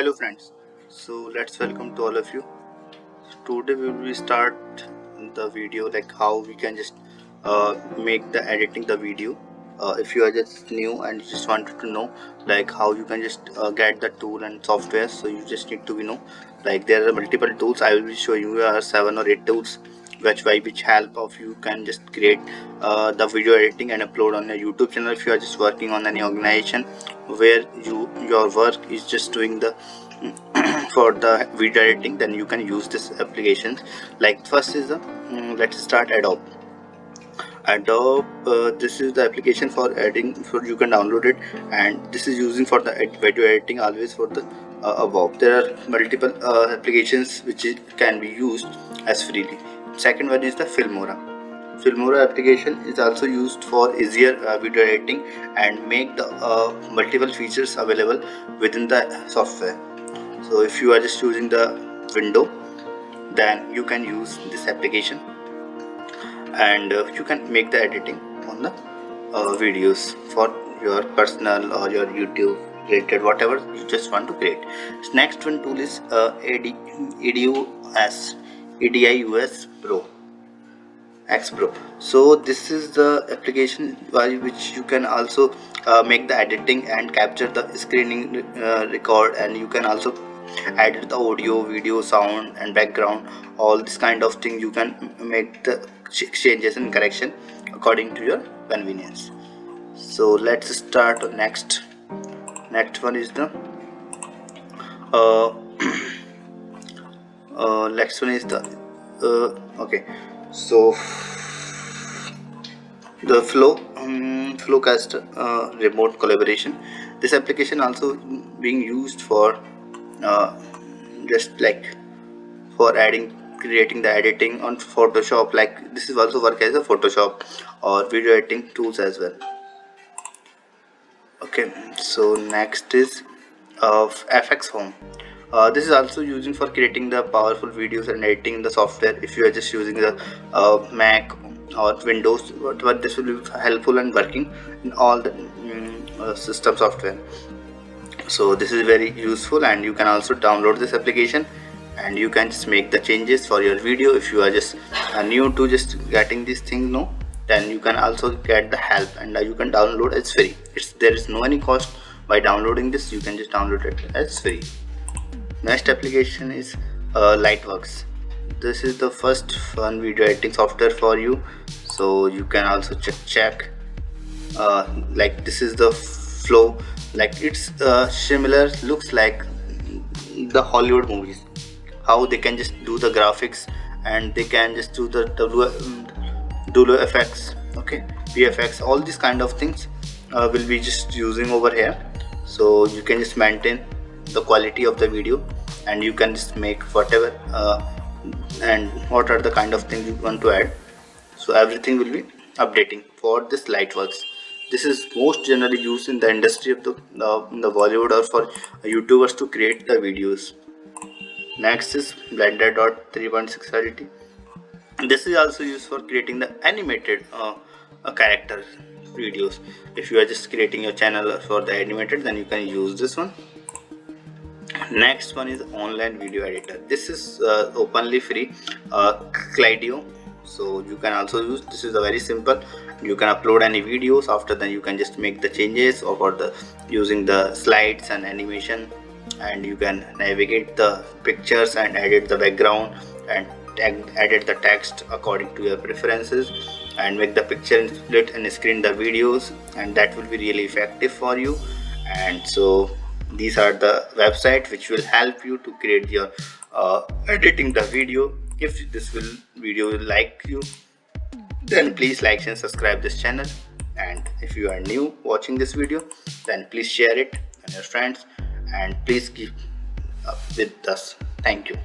Hello friends, so let's welcome to all of you. Today we will start the video like how we can just make the editing the video. If you are just new and you just wanted to know like how you can just get the tool and software, so you just need to like there are multiple tools. I will be showing you 7 or 8 tools which help of you can just create the video editing and upload on your YouTube channel. If you are just working on any organization where your work is just doing the for the video editing, then you can use this applications. Like first is the let's start Adobe. This is the application for editing, so you can download it, and this is using for the video editing always for the above. There are multiple applications which can be used as freely. Second one is the Filmora. Filmora application is also used for easier video editing and make the multiple features available within the software. So if you are just using the window, then you can use this application, and you can make the editing on the videos for your personal or your YouTube related, whatever you just want to create. Next one tool is EDIUS Pro X Pro. So this is the application by which you can also make the editing and capture the screening record, and you can also add the audio, video, sound and background, all this kind of thing. You can make the changes and correction according to your convenience. So let's start next one is the next one is the okay, so the Flowcast remote collaboration. This application also being used for just like for creating the editing on Photoshop. Like this is also work as a Photoshop or video editing tools as well. Okay, so next is FX Home. This is also using for creating the powerful videos and editing in the software. If you are just using the Mac or Windows, whatever, this will be helpful and working in all the system software. So this is very useful, and you can also download this application and you can just make the changes for your video. If you are just new to just getting these things, then you can also get the help, and you can download. It's free. There is no any cost by downloading this. You can just download it as free. Next application is Lightworks. This is the first fun video editing software for you, so you can also check like this is the flow. Like it's similar, looks like the Hollywood movies, how they can just do the graphics and they can just do the effects, okay, VFX, all these kind of things will be just using over here. So you can just maintain the quality of the video, and you can just make whatever and what are the kind of things you want to add. So everything will be updating for this Lightworks. This is most generally used in the industry of the Bollywood or for YouTubers to create the videos. Next is Blender 3.6 Reality. This is also used for creating the animated character videos. If you are just creating your channel for the animated, then you can use this one. Next one is online video editor. This is openly free, Clydio. So you can also use. This is a very simple. You can upload any videos. After that, you can just make the changes or the using the slides and animation, and you can navigate the pictures and edit the background and edit the text according to your preferences, and make the picture and split and screen the videos, and that will be really effective for you. And so these are the websites which will help you to create your editing the video. If this video will like you, then please like and subscribe this channel, and if you are new watching this video, then please share it with your friends, and please keep up with us. Thank you.